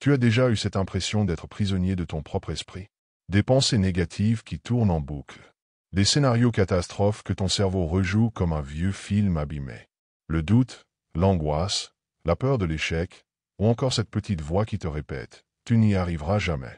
Tu as déjà eu cette impression d'être prisonnier de ton propre esprit? Des pensées négatives qui tournent en boucle. Des scénarios catastrophes que ton cerveau rejoue comme un vieux film abîmé. Le doute, l'angoisse, la peur de l'échec, ou encore cette petite voix qui te répète « Tu n'y arriveras jamais ».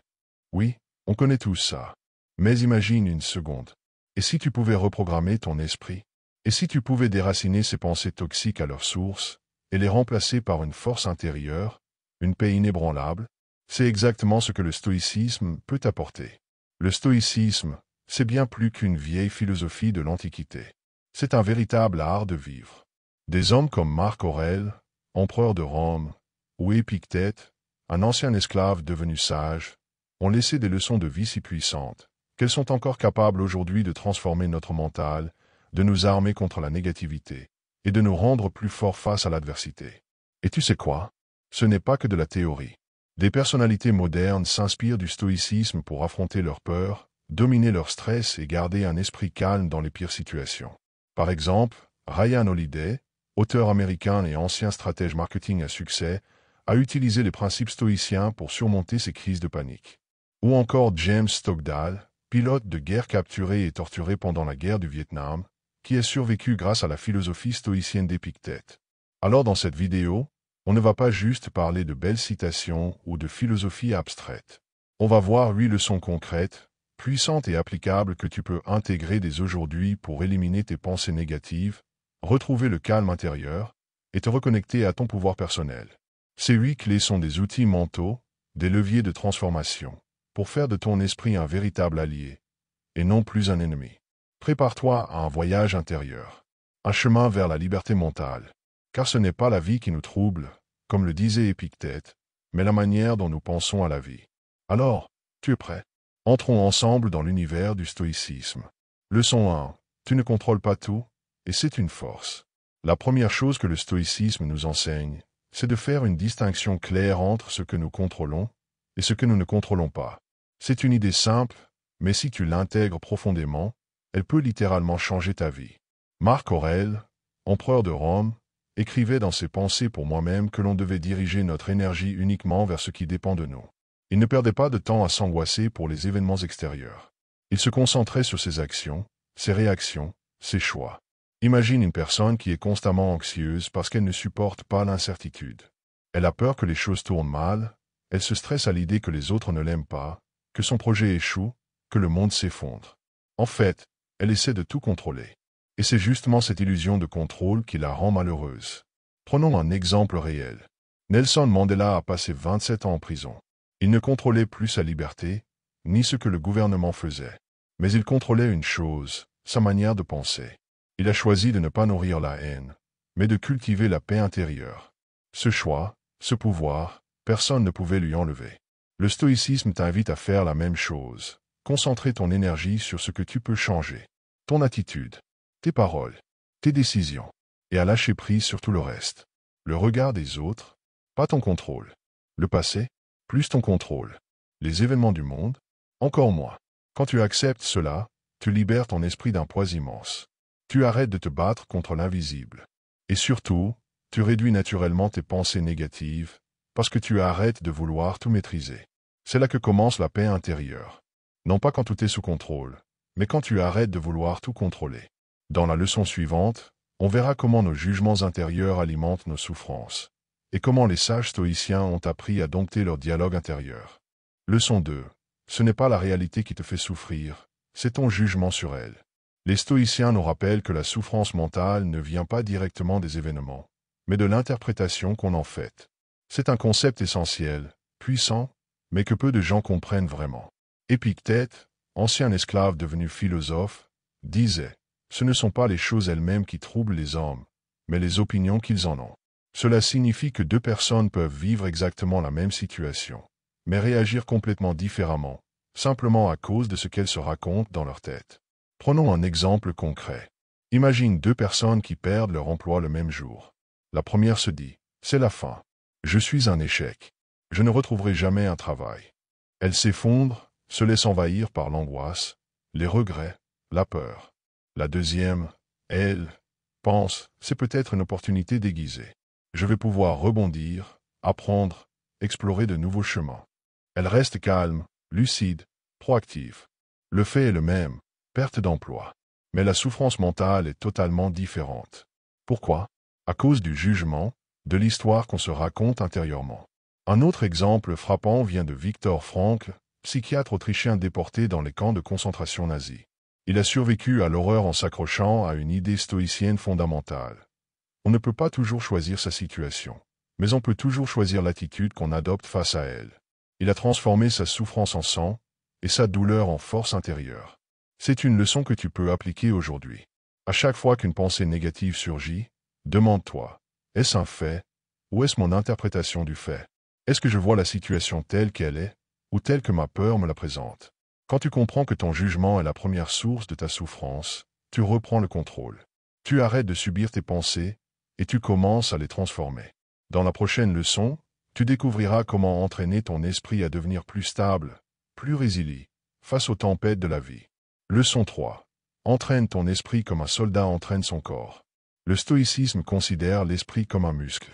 Oui, on connaît tous ça. Mais imagine une seconde. Et si tu pouvais reprogrammer ton esprit? Et si tu pouvais déraciner ces pensées toxiques à leur source et les remplacer par une force intérieure, une paix inébranlable? C'est exactement ce que le stoïcisme peut apporter. Le stoïcisme, c'est bien plus qu'une vieille philosophie de l'Antiquité. C'est un véritable art de vivre. Des hommes comme Marc Aurèle, empereur de Rome, ou Épictète, un ancien esclave devenu sage, ont laissé des leçons de vie si puissantes qu'elles sont encore capables aujourd'hui de transformer notre mental, de nous armer contre la négativité et de nous rendre plus forts face à l'adversité. Et tu sais quoi? Ce n'est pas que de la théorie. Des personnalités modernes s'inspirent du stoïcisme pour affronter leurs peurs, dominer leur stress et garder un esprit calme dans les pires situations. Par exemple, Ryan Holiday, auteur américain et ancien stratège marketing à succès, a utilisé les principes stoïciens pour surmonter ses crises de panique. Ou encore James Stockdale, pilote de guerre capturé et torturé pendant la guerre du Vietnam, qui a survécu grâce à la philosophie stoïcienne d'Épictète. Alors dans cette vidéo, on ne va pas juste parler de belles citations ou de philosophie abstraite. On va voir 8 leçons concrètes, puissantes et applicables que tu peux intégrer dès aujourd'hui pour éliminer tes pensées négatives, retrouver le calme intérieur et te reconnecter à ton pouvoir personnel. Ces 8 clés sont des outils mentaux, des leviers de transformation, pour faire de ton esprit un véritable allié, et non plus un ennemi. Prépare-toi à un voyage intérieur, un chemin vers la liberté mentale, car ce n'est pas la vie qui nous trouble, comme le disait Épictète, mais la manière dont nous pensons à la vie. Alors, tu es prêt? Entrons ensemble dans l'univers du stoïcisme. Leçon 1. Tu ne contrôles pas tout, et c'est une force. La première chose que le stoïcisme nous enseigne, c'est de faire une distinction claire entre ce que nous contrôlons et ce que nous ne contrôlons pas. C'est une idée simple, mais si tu l'intègres profondément, elle peut littéralement changer ta vie. Marc Aurèle, empereur de Rome, écrivait dans ses Pensées pour moi-même que l'on devait diriger notre énergie uniquement vers ce qui dépend de nous. Il ne perdait pas de temps à s'angoisser pour les événements extérieurs. Il se concentrait sur ses actions, ses réactions, ses choix. Imagine une personne qui est constamment anxieuse parce qu'elle ne supporte pas l'incertitude. Elle a peur que les choses tournent mal, elle se stresse à l'idée que les autres ne l'aiment pas, que son projet échoue, que le monde s'effondre. En fait, elle essaie de tout contrôler. Et c'est justement cette illusion de contrôle qui la rend malheureuse. Prenons un exemple réel. Nelson Mandela a passé 27 ans en prison. Il ne contrôlait plus sa liberté, ni ce que le gouvernement faisait. Mais il contrôlait une chose, sa manière de penser. Il a choisi de ne pas nourrir la haine, mais de cultiver la paix intérieure. Ce choix, ce pouvoir, personne ne pouvait lui enlever. Le stoïcisme t'invite à faire la même chose. Concentrer ton énergie sur ce que tu peux changer. Ton attitude, tes paroles, tes décisions, et à lâcher prise sur tout le reste. Le regard des autres, pas ton contrôle. Le passé, plus ton contrôle. Les événements du monde, encore moins. Quand tu acceptes cela, tu libères ton esprit d'un poids immense. Tu arrêtes de te battre contre l'invisible. Et surtout, tu réduis naturellement tes pensées négatives, parce que tu arrêtes de vouloir tout maîtriser. C'est là que commence la paix intérieure. Non pas quand tout est sous contrôle, mais quand tu arrêtes de vouloir tout contrôler. Dans la leçon suivante, on verra comment nos jugements intérieurs alimentent nos souffrances, et comment les sages stoïciens ont appris à dompter leur dialogue intérieur. Leçon 2. Ce n'est pas la réalité qui te fait souffrir, c'est ton jugement sur elle. Les stoïciens nous rappellent que la souffrance mentale ne vient pas directement des événements, mais de l'interprétation qu'on en fait. C'est un concept essentiel, puissant, mais que peu de gens comprennent vraiment. Épictète, ancien esclave devenu philosophe, disait « Ce ne sont pas les choses elles-mêmes qui troublent les hommes, mais les opinions qu'ils en ont. » Cela signifie que deux personnes peuvent vivre exactement la même situation, mais réagir complètement différemment, simplement à cause de ce qu'elles se racontent dans leur tête. Prenons un exemple concret. Imagine deux personnes qui perdent leur emploi le même jour. La première se dit « C'est la fin. Je suis un échec. Je ne retrouverai jamais un travail. » Elle s'effondre, se laisse envahir par l'angoisse, les regrets, la peur. La deuxième, elle, pense « C'est peut-être une opportunité déguisée. Je vais pouvoir rebondir, apprendre explorer de nouveaux chemins. Elle reste calme, lucide, proactive. Le fait est le même, perte d'emploi. Mais la souffrance mentale est totalement différente. Pourquoi? À cause du jugement, de l'histoire qu'on se raconte intérieurement. Un autre exemple frappant vient de Viktor Frankl, psychiatre autrichien déporté dans les camps de concentration nazis. Il a survécu à l'horreur en s'accrochant à une idée stoïcienne fondamentale. On ne peut pas toujours choisir sa situation, mais on peut toujours choisir l'attitude qu'on adopte face à elle. Il a transformé sa souffrance en sang, et sa douleur en force intérieure. C'est une leçon que tu peux appliquer aujourd'hui. À chaque fois qu'une pensée négative surgit, demande-toi, est-ce un fait, ou est-ce mon interprétation du fait? Est-ce que je vois la situation telle qu'elle est, ou telle que ma peur me la présente? Quand tu comprends que ton jugement est la première source de ta souffrance, tu reprends le contrôle. Tu arrêtes de subir tes pensées, et tu commences à les transformer. Dans la prochaine leçon, tu découvriras comment entraîner ton esprit à devenir plus stable, plus résilient, face aux tempêtes de la vie. Leçon 3. Entraîne ton esprit comme un soldat entraîne son corps. Le stoïcisme considère l'esprit comme un muscle.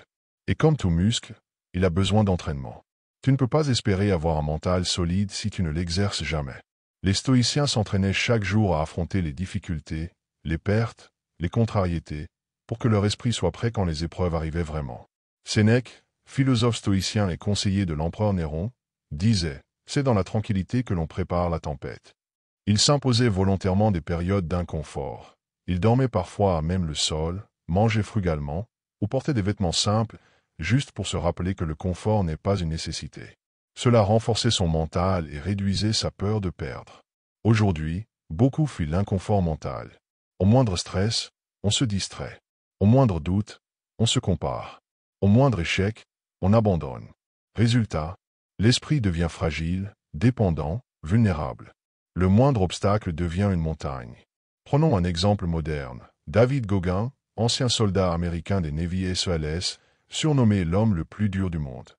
Et comme tout muscle, il a besoin d'entraînement. Tu ne peux pas espérer avoir un mental solide si tu ne l'exerces jamais. Les stoïciens s'entraînaient chaque jour à affronter les difficultés, les pertes, les contrariétés, pour que leur esprit soit prêt quand les épreuves arrivaient vraiment. Sénèque, philosophe stoïcien et conseiller de l'empereur Néron, disait « C'est dans la tranquillité que l'on prépare la tempête ». Il s'imposait volontairement des périodes d'inconfort. Il dormait parfois à même le sol, mangeait frugalement, ou portait des vêtements simples, juste pour se rappeler que le confort n'est pas une nécessité. Cela renforçait son mental et réduisait sa peur de perdre. Aujourd'hui, beaucoup fuient l'inconfort mental. Au moindre stress, on se distrait. Au moindre doute, on se compare. Au moindre échec, on abandonne. Résultat, l'esprit devient fragile, dépendant, vulnérable. Le moindre obstacle devient une montagne. Prenons un exemple moderne. David Gauguin, ancien soldat américain des Navy SEALs, surnommé l'homme le plus dur du monde.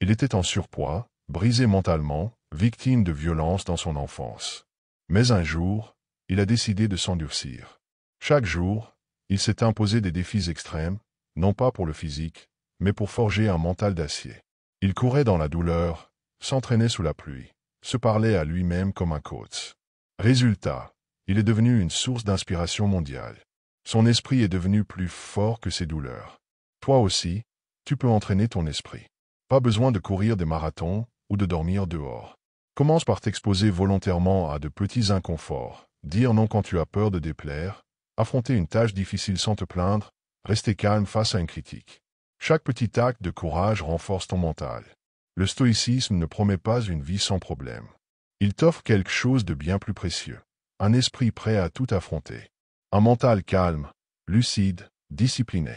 Il était en surpoids, brisé mentalement, victime de violences dans son enfance. Mais un jour, il a décidé de s'endurcir. Chaque jour, il s'est imposé des défis extrêmes, non pas pour le physique, mais pour forger un mental d'acier. Il courait dans la douleur, s'entraînait sous la pluie, se parlait à lui-même comme un coach. Résultat, il est devenu une source d'inspiration mondiale. Son esprit est devenu plus fort que ses douleurs. Toi aussi, tu peux entraîner ton esprit. Pas besoin de courir des marathons ou de dormir dehors. Commence par t'exposer volontairement à de petits inconforts, dire non quand tu as peur de déplaire, affronter une tâche difficile sans te plaindre, rester calme face à une critique. Chaque petit acte de courage renforce ton mental. Le stoïcisme ne promet pas une vie sans problème. Il t'offre quelque chose de bien plus précieux. Un esprit prêt à tout affronter. Un mental calme, lucide, discipliné.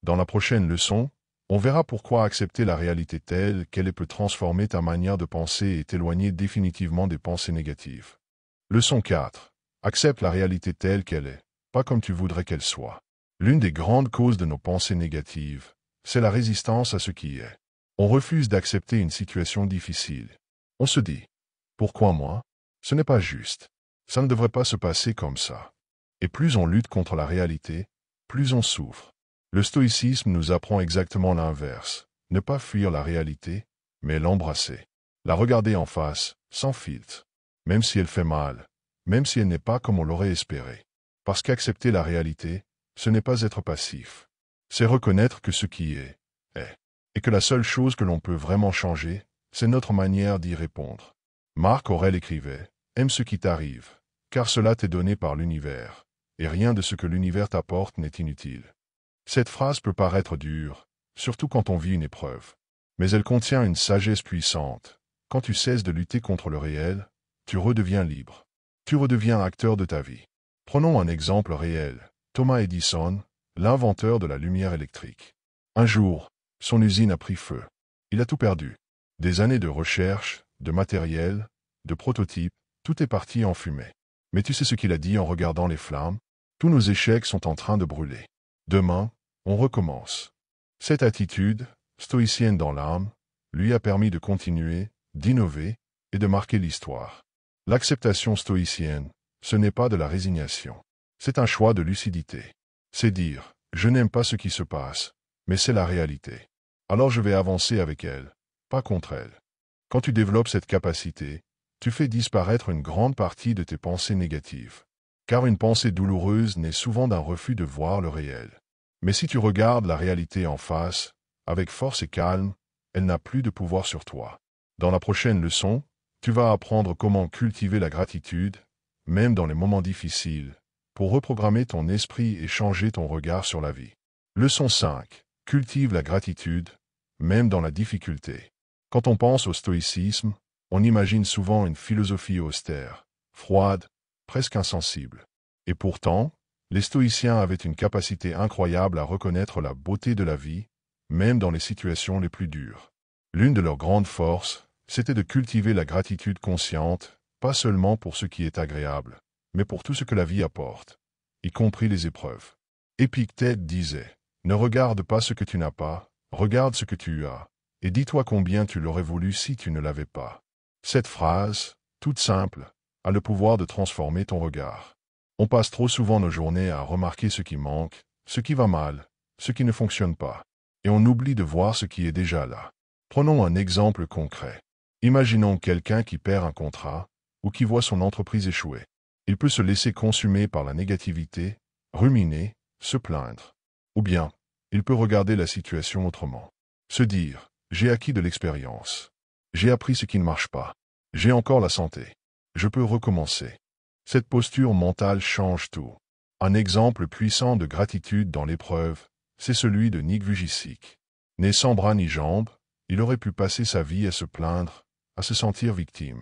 Dans la prochaine leçon, on verra pourquoi accepter la réalité telle qu'elle peut transformer ta manière de penser et t'éloigner définitivement des pensées négatives. Leçon 4. Accepte la réalité telle qu'elle est, pas comme tu voudrais qu'elle soit. L'une des grandes causes de nos pensées négatives, c'est la résistance à ce qui est. On refuse d'accepter une situation difficile. On se dit, pourquoi moi? Ce n'est pas juste. Ça ne devrait pas se passer comme ça. Et plus on lutte contre la réalité, plus on souffre. Le stoïcisme nous apprend exactement l'inverse. Ne pas fuir la réalité, mais l'embrasser. La regarder en face, sans filtre. Même si elle fait mal, même si elle n'est pas comme on l'aurait espéré. Parce qu'accepter la réalité, ce n'est pas être passif. C'est reconnaître que ce qui est. Et que la seule chose que l'on peut vraiment changer, c'est notre manière d'y répondre. Marc Aurèle écrivait « Aime ce qui t'arrive, car cela t'est donné par l'univers, et rien de ce que l'univers t'apporte n'est inutile. » Cette phrase peut paraître dure, surtout quand on vit une épreuve. Mais elle contient une sagesse puissante. Quand tu cesses de lutter contre le réel, tu redeviens libre. Tu redeviens acteur de ta vie. Prenons un exemple réel. Thomas Edison, l'inventeur de la lumière électrique. Un jour, son usine a pris feu. Il a tout perdu. Des années de recherche, de matériel, de prototypes, tout est parti en fumée. Mais tu sais ce qu'il a dit en regardant les flammes? Tous nos échecs sont en train de brûler. Demain, on recommence. Cette attitude, stoïcienne dans l'âme, lui a permis de continuer, d'innover et de marquer l'histoire. L'acceptation stoïcienne, ce n'est pas de la résignation. C'est un choix de lucidité. C'est dire, je n'aime pas ce qui se passe, mais c'est la réalité. Alors je vais avancer avec elle. pas contre elles. Quand tu développes cette capacité, tu fais disparaître une grande partie de tes pensées négatives. Car une pensée douloureuse naît souvent d'un refus de voir le réel. Mais si tu regardes la réalité en face, avec force et calme, elle n'a plus de pouvoir sur toi. Dans la prochaine leçon, tu vas apprendre comment cultiver la gratitude, même dans les moments difficiles, pour reprogrammer ton esprit et changer ton regard sur la vie. Leçon 5. Cultive la gratitude, même dans la difficulté. Quand on pense au stoïcisme, on imagine souvent une philosophie austère, froide, presque insensible. Et pourtant, les stoïciens avaient une capacité incroyable à reconnaître la beauté de la vie, même dans les situations les plus dures. L'une de leurs grandes forces, c'était de cultiver la gratitude consciente, pas seulement pour ce qui est agréable, mais pour tout ce que la vie apporte, y compris les épreuves. Épictète disait, « Ne regarde pas ce que tu n'as pas, regarde ce que tu as, et dis-toi combien tu l'aurais voulu si tu ne l'avais pas. » Cette phrase, toute simple, a le pouvoir de transformer ton regard. On passe trop souvent nos journées à remarquer ce qui manque, ce qui va mal, ce qui ne fonctionne pas, et on oublie de voir ce qui est déjà là. Prenons un exemple concret. Imaginons quelqu'un qui perd un contrat ou qui voit son entreprise échouer. Il peut se laisser consumer par la négativité, ruminer, se plaindre. Ou bien, il peut regarder la situation autrement. Se dire, j'ai acquis de l'expérience. J'ai appris ce qui ne marche pas. J'ai encore la santé. Je peux recommencer. Cette posture mentale change tout. Un exemple puissant de gratitude dans l'épreuve, c'est celui de Nick Vujicic. Né sans bras ni jambes, il aurait pu passer sa vie à se plaindre, à se sentir victime.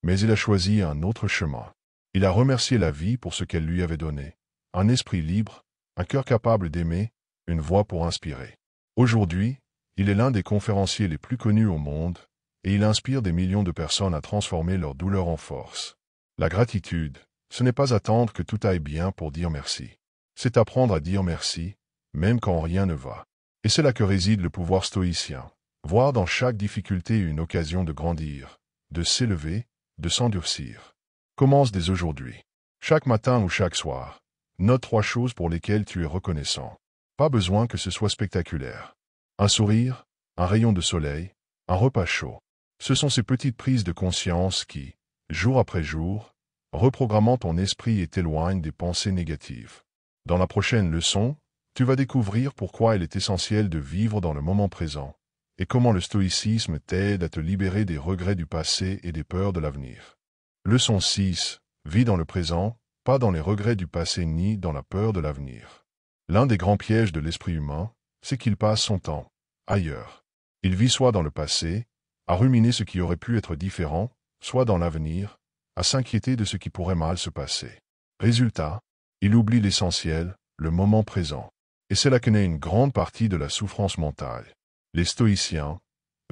Mais il a choisi un autre chemin. Il a remercié la vie pour ce qu'elle lui avait donné. Un esprit libre, un cœur capable d'aimer, une voix pour inspirer. Aujourd'hui, il est l'un des conférenciers les plus connus au monde, et il inspire des millions de personnes à transformer leur douleur en force. La gratitude, ce n'est pas attendre que tout aille bien pour dire merci. C'est apprendre à dire merci, même quand rien ne va. Et c'est là que réside le pouvoir stoïcien. Voir dans chaque difficulté une occasion de grandir, de s'élever, de s'endurcir. Commence dès aujourd'hui. Chaque matin ou chaque soir, note 3 choses pour lesquelles tu es reconnaissant. Pas besoin que ce soit spectaculaire. Un sourire, un rayon de soleil, un repas chaud. Ce sont ces petites prises de conscience qui, jour après jour, reprogrammant ton esprit et t'éloignent des pensées négatives. Dans la prochaine leçon, tu vas découvrir pourquoi il est essentiel de vivre dans le moment présent, et comment le stoïcisme t'aide à te libérer des regrets du passé et des peurs de l'avenir. Leçon 6. Vis dans le présent, pas dans les regrets du passé ni dans la peur de l'avenir. L'un des grands pièges de l'esprit humain, c'est qu'il passe son temps ailleurs. Il vit soit dans le passé, à ruminer ce qui aurait pu être différent, soit dans l'avenir, à s'inquiéter de ce qui pourrait mal se passer. Résultat, il oublie l'essentiel, le moment présent. Et c'est là que naît une grande partie de la souffrance mentale. Les stoïciens,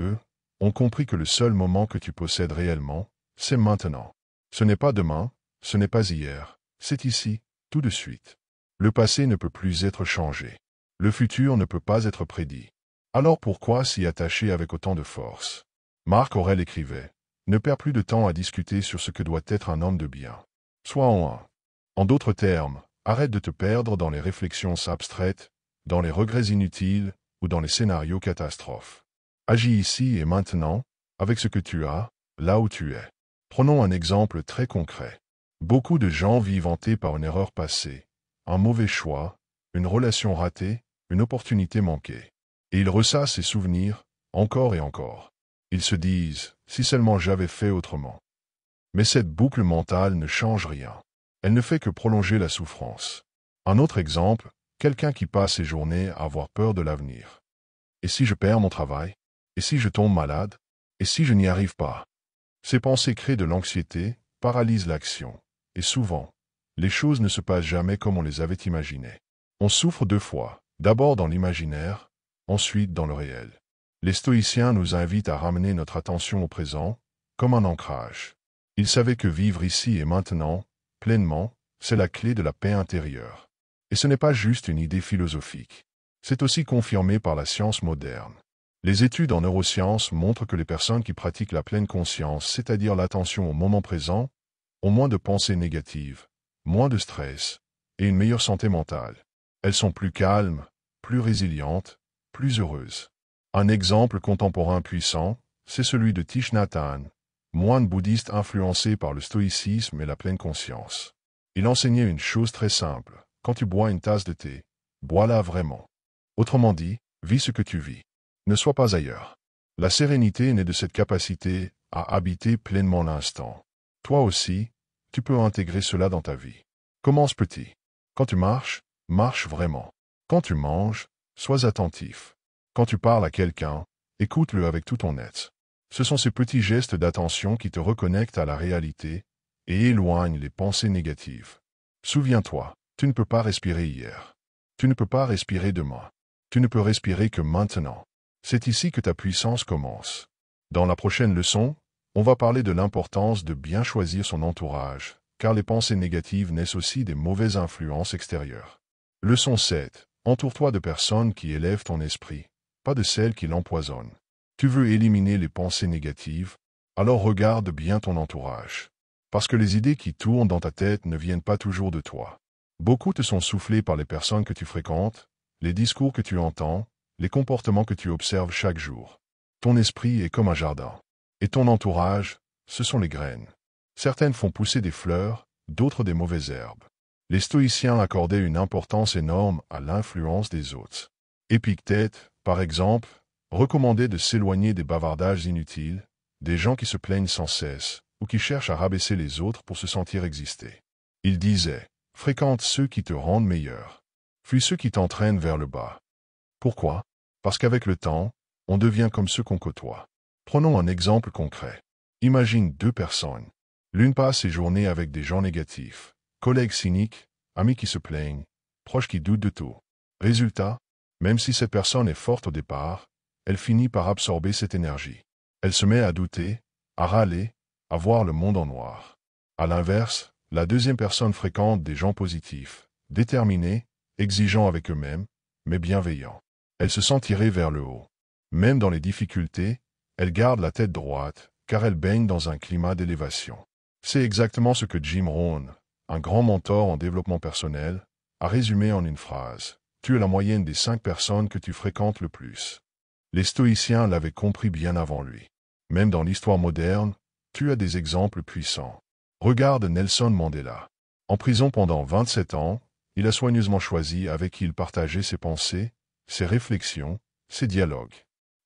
eux, ont compris que le seul moment que tu possèdes réellement, c'est maintenant. Ce n'est pas demain, ce n'est pas hier, c'est ici, tout de suite. Le passé ne peut plus être changé. Le futur ne peut pas être prédit. Alors pourquoi s'y attacher avec autant de force? Marc Aurèle écrivait, « Ne perds plus de temps à discuter sur ce que doit être un homme de bien. Sois en un. » En d'autres termes, arrête de te perdre dans les réflexions abstraites, dans les regrets inutiles ou dans les scénarios catastrophes. Agis ici et maintenant, avec ce que tu as, là où tu es. Prenons un exemple très concret. Beaucoup de gens vivent hantés par une erreur passée, un mauvais choix, une relation ratée, une opportunité manquée. Et ils ressassent ces souvenirs, encore et encore. Ils se disent, si seulement j'avais fait autrement. Mais cette boucle mentale ne change rien. Elle ne fait que prolonger la souffrance. Un autre exemple, quelqu'un qui passe ses journées à avoir peur de l'avenir. Et si je perds mon travail? Et si je tombe malade? Et si je n'y arrive pas? Ces pensées créent de l'anxiété, paralysent l'action. Et souvent, les choses ne se passent jamais comme on les avait imaginées. On souffre 2 fois, d'abord dans l'imaginaire, ensuite dans le réel. Les stoïciens nous invitent à ramener notre attention au présent, comme un ancrage. Ils savaient que vivre ici et maintenant, pleinement, c'est la clé de la paix intérieure. Et ce n'est pas juste une idée philosophique. C'est aussi confirmé par la science moderne. Les études en neurosciences montrent que les personnes qui pratiquent la pleine conscience, c'est-à-dire l'attention au moment présent, ont moins de pensées négatives, moins de stress et une meilleure santé mentale. Elles sont plus calmes, plus résilientes, plus heureuses. Un exemple contemporain puissant, c'est celui de Thich Nhat Hanh, moine bouddhiste influencé par le stoïcisme et la pleine conscience. Il enseignait une chose très simple: quand tu bois une tasse de thé, bois-la vraiment. Autrement dit, vis ce que tu vis. Ne sois pas ailleurs. La sérénité naît de cette capacité à habiter pleinement l'instant. Toi aussi, tu peux intégrer cela dans ta vie. Commence petit. Quand tu marches, marche vraiment. Quand tu manges, sois attentif. Quand tu parles à quelqu'un, écoute-le avec tout ton être. Ce sont ces petits gestes d'attention qui te reconnectent à la réalité et éloignent les pensées négatives. Souviens-toi, tu ne peux pas respirer hier. Tu ne peux pas respirer demain. Tu ne peux respirer que maintenant. C'est ici que ta puissance commence. Dans la prochaine leçon, on va parler de l'importance de bien choisir son entourage, car les pensées négatives naissent aussi des mauvaises influences extérieures. Leçon 7. Entoure-toi de personnes qui élèvent ton esprit, pas de celles qui l'empoisonnent. Tu veux éliminer les pensées négatives? Alors regarde bien ton entourage. Parce que les idées qui tournent dans ta tête ne viennent pas toujours de toi. Beaucoup te sont soufflés par les personnes que tu fréquentes, les discours que tu entends, les comportements que tu observes chaque jour. Ton esprit est comme un jardin. Et ton entourage, ce sont les graines. Certaines font pousser des fleurs, d'autres des mauvaises herbes. Les stoïciens accordaient une importance énorme à l'influence des autres. Épictète, par exemple, recommandait de s'éloigner des bavardages inutiles, des gens qui se plaignent sans cesse, ou qui cherchent à rabaisser les autres pour se sentir exister. Il disait: fréquente ceux qui te rendent meilleur. Fuis ceux qui t'entraînent vers le bas. Pourquoi? Parce qu'avec le temps, on devient comme ceux qu'on côtoie. Prenons un exemple concret. Imagine deux personnes. L'une passe ses journées avec des gens négatifs, collègues cyniques, amis qui se plaignent, proches qui doutent de tout. Résultat, même si cette personne est forte au départ, elle finit par absorber cette énergie. Elle se met à douter, à râler, à voir le monde en noir. À l'inverse, la deuxième personne fréquente des gens positifs, déterminés, exigeants avec eux-mêmes, mais bienveillants. Elle se sent tirée vers le haut. Même dans les difficultés, elle garde la tête droite, car elle baigne dans un climat d'élévation. C'est exactement ce que Jim Rohn, un grand mentor en développement personnel, a résumé en une phrase: tu es la moyenne des 5 personnes que tu fréquentes le plus. Les stoïciens l'avaient compris bien avant lui. Même dans l'histoire moderne, tu as des exemples puissants. Regarde Nelson Mandela. En prison pendant 27 ans, il a soigneusement choisi avec qui il partageait ses pensées, ses réflexions, ses dialogues.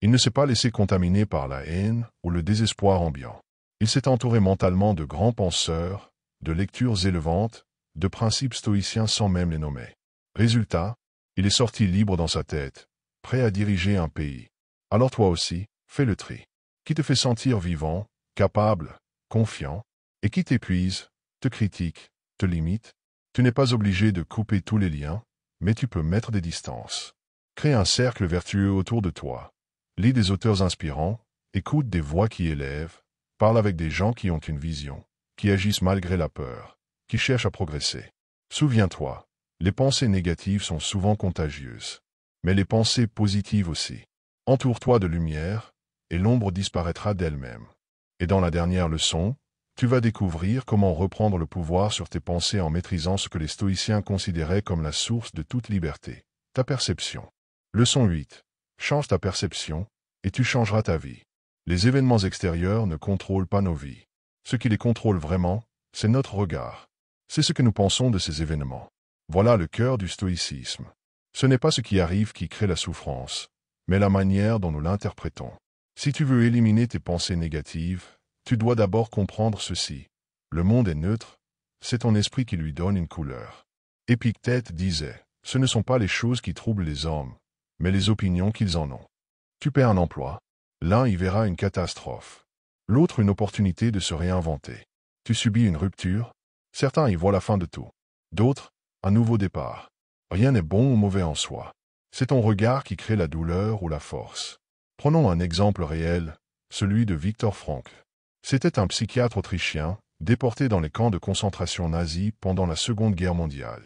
Il ne s'est pas laissé contaminer par la haine ou le désespoir ambiant. Il s'est entouré mentalement de grands penseurs, de lectures élevantes, de principes stoïciens sans même les nommer. Résultat, il est sorti libre dans sa tête, prêt à diriger un pays. Alors toi aussi, fais le tri. Qui te fait sentir vivant, capable, confiant, et qui t'épuise, te critique, te limite? Tu n'es pas obligé de couper tous les liens, mais tu peux mettre des distances. Crée un cercle vertueux autour de toi. Lis des auteurs inspirants, écoute des voix qui élèvent, parle avec des gens qui ont une vision, qui agissent malgré la peur, qui cherchent à progresser. Souviens-toi, les pensées négatives sont souvent contagieuses, mais les pensées positives aussi. Entoure-toi de lumière, et l'ombre disparaîtra d'elle-même. Et dans la dernière leçon, tu vas découvrir comment reprendre le pouvoir sur tes pensées en maîtrisant ce que les stoïciens considéraient comme la source de toute liberté, ta perception. Leçon 8. Change ta perception, et tu changeras ta vie. Les événements extérieurs ne contrôlent pas nos vies. Ce qui les contrôle vraiment, c'est notre regard. C'est ce que nous pensons de ces événements. Voilà le cœur du stoïcisme. Ce n'est pas ce qui arrive qui crée la souffrance, mais la manière dont nous l'interprétons. Si tu veux éliminer tes pensées négatives, tu dois d'abord comprendre ceci. Le monde est neutre, c'est ton esprit qui lui donne une couleur. Épictète disait: ce ne sont pas les choses qui troublent les hommes, mais les opinions qu'ils en ont. Tu perds un emploi, l'un y verra une catastrophe, l'autre une opportunité de se réinventer. Tu subis une rupture, certains y voient la fin de tout, d'autres, un nouveau départ. Rien n'est bon ou mauvais en soi. C'est ton regard qui crée la douleur ou la force. Prenons un exemple réel, celui de Viktor Frankl. C'était un psychiatre autrichien, déporté dans les camps de concentration nazis pendant la Seconde Guerre mondiale.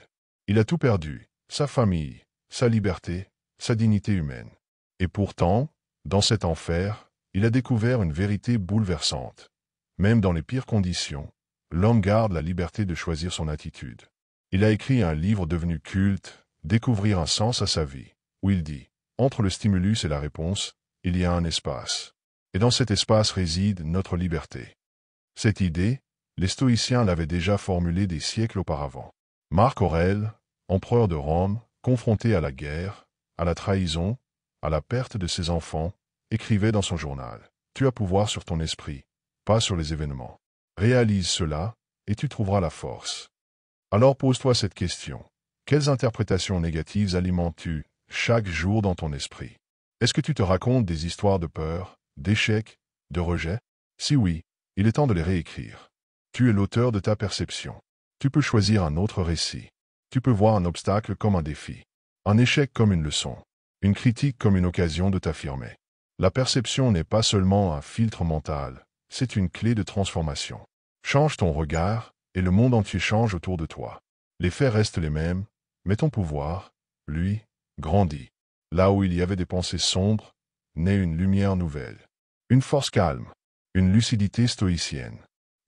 Il a tout perdu, sa famille, sa liberté, sa dignité humaine. Et pourtant, dans cet enfer, il a découvert une vérité bouleversante. Même dans les pires conditions, l'homme garde la liberté de choisir son attitude. Il a écrit un livre devenu culte, Découvrir un sens à sa vie, où il dit: entre le stimulus et la réponse, il y a un espace. Et dans cet espace réside notre liberté. Cette idée, les stoïciens l'avaient déjà formulée des siècles auparavant. Marc Aurèle, empereur de Rome, confronté à la guerre, à la trahison, à la perte de ses enfants, écrivait dans son journal « Tu as pouvoir sur ton esprit, pas sur les événements. Réalise cela, et tu trouveras la force. » Alors pose-toi cette question. Quelles interprétations négatives alimentes-tu chaque jour dans ton esprit? Est-ce que tu te racontes des histoires de peur, d'échecs, de rejet? Si oui, il est temps de les réécrire. Tu es l'auteur de ta perception. Tu peux choisir un autre récit. Tu peux voir un obstacle comme un défi, un échec comme une leçon, une critique comme une occasion de t'affirmer. La perception n'est pas seulement un filtre mental, c'est une clé de transformation. Change ton regard, et le monde entier change autour de toi. Les faits restent les mêmes, mais ton pouvoir, lui, grandit. Là où il y avait des pensées sombres, naît une lumière nouvelle. Une force calme, une lucidité stoïcienne.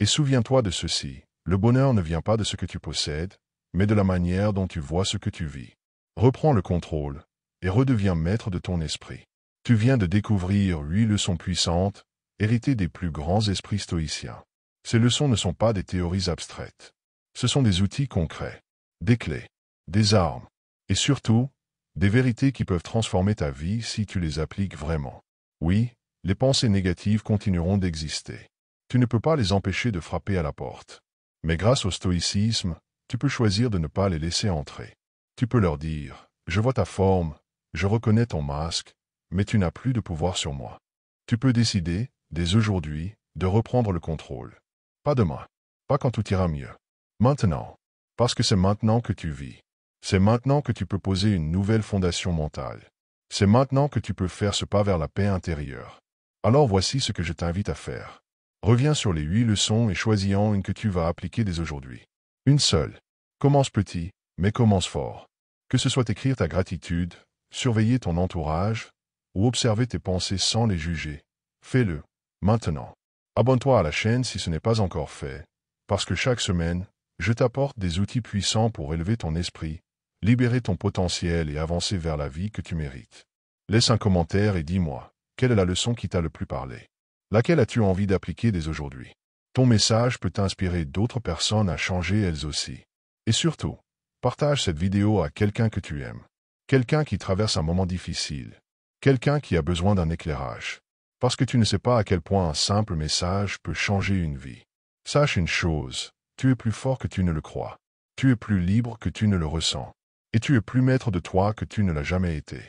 Et souviens-toi de ceci, le bonheur ne vient pas de ce que tu possèdes, mais de la manière dont tu vois ce que tu vis. Reprends le contrôle, et redeviens maître de ton esprit. Tu viens de découvrir 8 leçons puissantes, héritées des plus grands esprits stoïciens. Ces leçons ne sont pas des théories abstraites. Ce sont des outils concrets, des clés, des armes, et surtout, des vérités qui peuvent transformer ta vie si tu les appliques vraiment. Oui, les pensées négatives continueront d'exister. Tu ne peux pas les empêcher de frapper à la porte. Mais grâce au stoïcisme, tu peux choisir de ne pas les laisser entrer. Tu peux leur dire « Je vois ta forme, je reconnais ton masque, mais tu n'as plus de pouvoir sur moi. » Tu peux décider, dès aujourd'hui, de reprendre le contrôle. Pas demain, pas quand tout ira mieux. Maintenant, parce que c'est maintenant que tu vis. C'est maintenant que tu peux poser une nouvelle fondation mentale. C'est maintenant que tu peux faire ce pas vers la paix intérieure. Alors voici ce que je t'invite à faire. Reviens sur les 8 leçons et choisis-en une que tu vas appliquer dès aujourd'hui. Une seule. Commence petit, mais commence fort. Que ce soit écrire ta gratitude, surveiller ton entourage, ou observer tes pensées sans les juger. Fais-le, maintenant. Abonne-toi à la chaîne si ce n'est pas encore fait, parce que chaque semaine, je t'apporte des outils puissants pour élever ton esprit, libérer ton potentiel et avancer vers la vie que tu mérites. Laisse un commentaire et dis-moi, quelle est la leçon qui t'a le plus parlé? Laquelle as-tu envie d'appliquer dès aujourd'hui? Ton message peut inspirer d'autres personnes à changer elles aussi. Et surtout, partage cette vidéo à quelqu'un que tu aimes. Quelqu'un qui traverse un moment difficile. Quelqu'un qui a besoin d'un éclairage. Parce que tu ne sais pas à quel point un simple message peut changer une vie. Sache une chose, tu es plus fort que tu ne le crois. Tu es plus libre que tu ne le ressens. Et tu es plus maître de toi que tu ne l'as jamais été.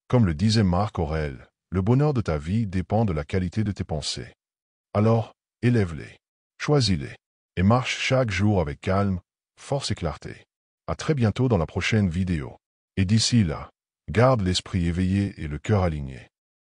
Comme le disait Marc Aurèle, le bonheur de ta vie dépend de la qualité de tes pensées. Alors, élève-les, choisis-les, et marche chaque jour avec calme, force et clarté. À très bientôt dans la prochaine vidéo. Et d'ici là, garde l'esprit éveillé et le cœur aligné.